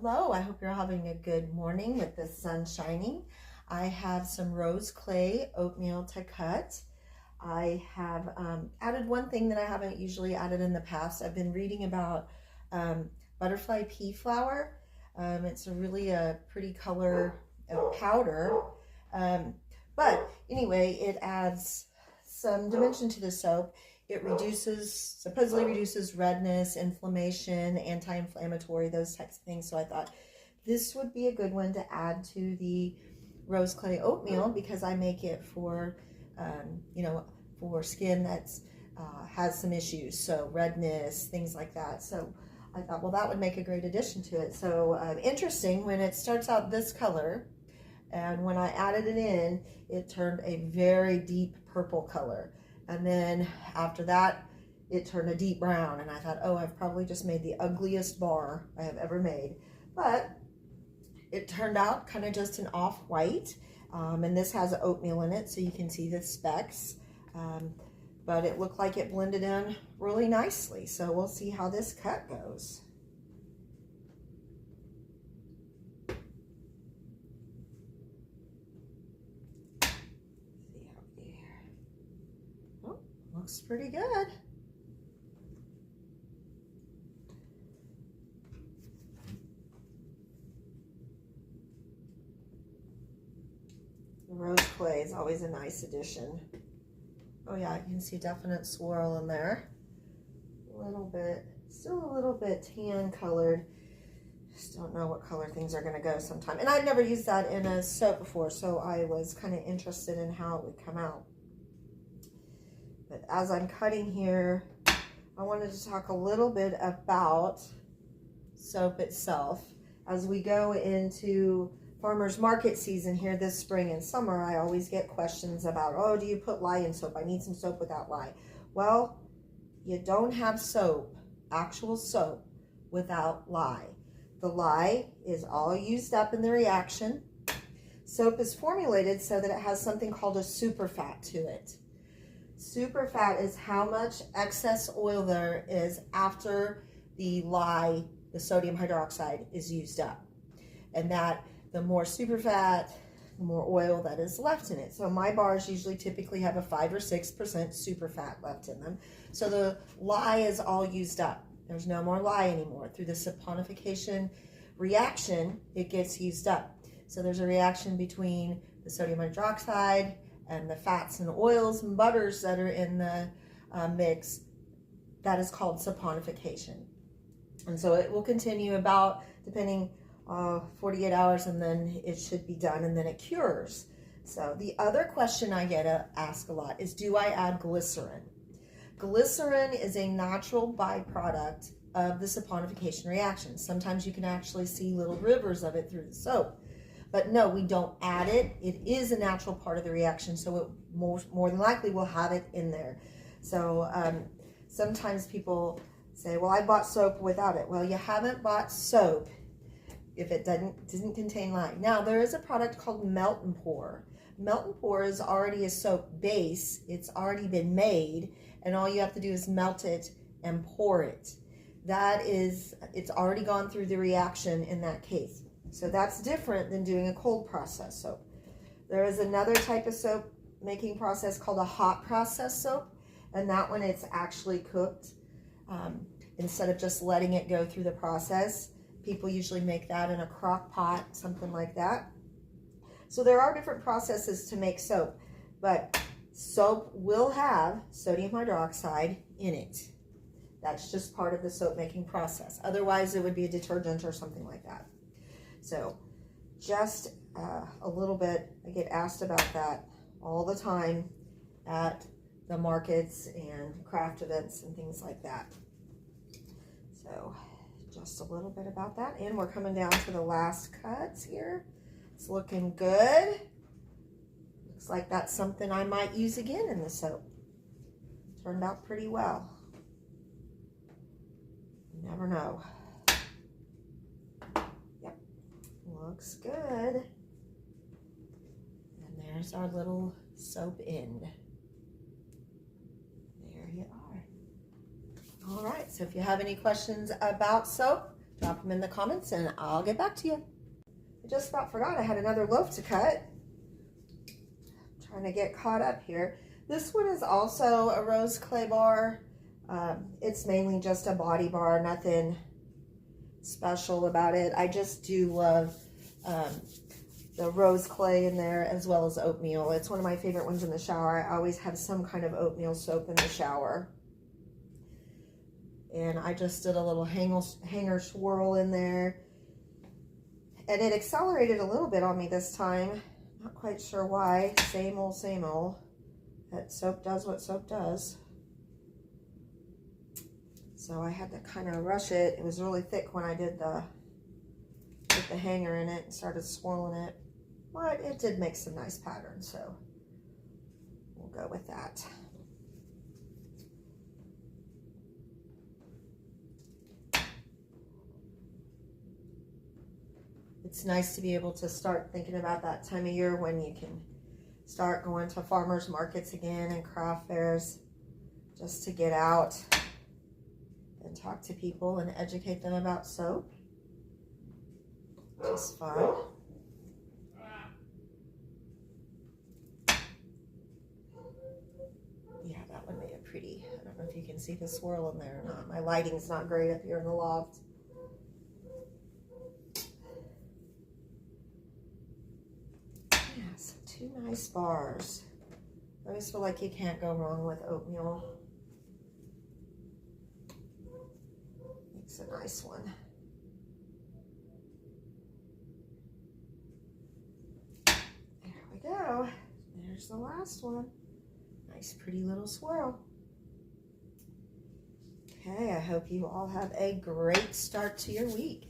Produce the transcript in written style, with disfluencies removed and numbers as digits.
Hello, I hope you're having a good morning with the sun shining. I have some rose clay oatmeal to cut. I have added one thing that I haven't usually added in the past. I've been reading about butterfly pea flower. It's really a pretty color of powder. But anyway, it adds some dimension to the soap. It supposedly reduces redness, inflammation, anti-inflammatory, those types of things. So I thought this would be a good one to add to the rose clay oatmeal because I make it for, for skin that's has some issues. So redness, things like that. So I thought, well, that would make a great addition to it. So interesting, when it starts out this color, and when I added it in, it turned a very deep purple color. And then after that, it turned a deep brown. And I thought, oh, I've probably just made the ugliest bar I have ever made. But it turned out kind of just an off-white. And this has oatmeal in it, so you can see the specks. But it looked like it blended in really nicely. So we'll see how this cut goes. Looks pretty good. The rose clay is always a nice addition. Oh yeah, you can see definite swirl in there. A little bit, still a little bit tan colored. Just don't know what color things are going to go sometime. And I've never used that in a soap before, so I was kind of interested in how it would come out. But as I'm cutting here, I wanted to talk a little bit about soap itself. As we go into farmers market season here this spring and summer, I always get questions about, oh, do you put lye in soap? I need some soap without lye. Well, you don't have soap, actual soap, without lye. The lye is all used up in the reaction. Soap is formulated so that it has something called a superfat to it. Superfat is how much excess oil there is after the lye, the sodium hydroxide, is used up. And that the more superfat, the more oil that is left in it. So my bars usually typically have a 5 or 6% superfat left in them. So the lye is all used up. There's no more lye anymore. Through the saponification reaction, it gets used up. So there's a reaction between the sodium hydroxide and the fats and oils and butters that are in the mix. That is called saponification. And so it will continue about, depending, 48 hours, and then it should be done, and then it cures. So the other question I get asked a lot is, do I add glycerin? Glycerin is a natural byproduct of the saponification reaction. Sometimes you can actually see little rivers of it through the soap. But no, we don't add it. It is a natural part of the reaction, so it more than likely will have it in there. So sometimes people say, well, I bought soap without it. Well, you haven't bought soap if it didn't contain lye. Now, there is a product called Melt and Pour. Melt and Pour is already a soap base. It's already been made, and all you have to do is melt it and pour it. It's already gone through the reaction in that case. So that's different than doing a cold process soap. There is another type of soap making process called a hot process soap, and that one it's actually cooked. Instead of just letting it go through the process, people usually make that in a crock pot, something like that. So there are different processes to make soap, but soap will have sodium hydroxide in it. That's just part of the soap making process. Otherwise, it would be a detergent or something like that. So just a little bit, I get asked about that all the time at the markets and craft events and things like that. So just a little bit about that. And we're coming down to the last cuts here. It's looking good. Looks like that's something I might use again in the soap. Turned out pretty well. You never know. Looks good. And there's our little soap end. There you are. All right, so if you have any questions about soap, Drop them in the comments and I'll get back to you. I just about forgot I had another loaf to cut. I'm trying to get caught up here. This one is also a rose clay bar. It's mainly just a body bar, nothing special about it. I just do love the rose clay in there as well as oatmeal. It's one of my favorite ones in the shower. I always have some kind of oatmeal soap in the shower. And I just did a little hanger swirl in there. And it accelerated a little bit on me this time. Not quite sure why. Same old, same old. That soap does what soap does. So I had to kind of rush it. It was really thick when I did put the hanger in it and started swirling it. But it did make some nice patterns, so we'll go with that. It's nice to be able to start thinking about that time of year when you can start going to farmers markets again and craft fairs, just to get out and talk to people and educate them about soap. Just fun. Yeah, that one made it pretty. I don't know if you can see the swirl in there or not. My lighting's not great up here in the loft. Yeah, so 2 nice bars. I always feel like you can't go wrong with oatmeal. Makes a nice one. There we go. There's the last one. Nice pretty little swirl. Okay, I hope you all have a great start to your week.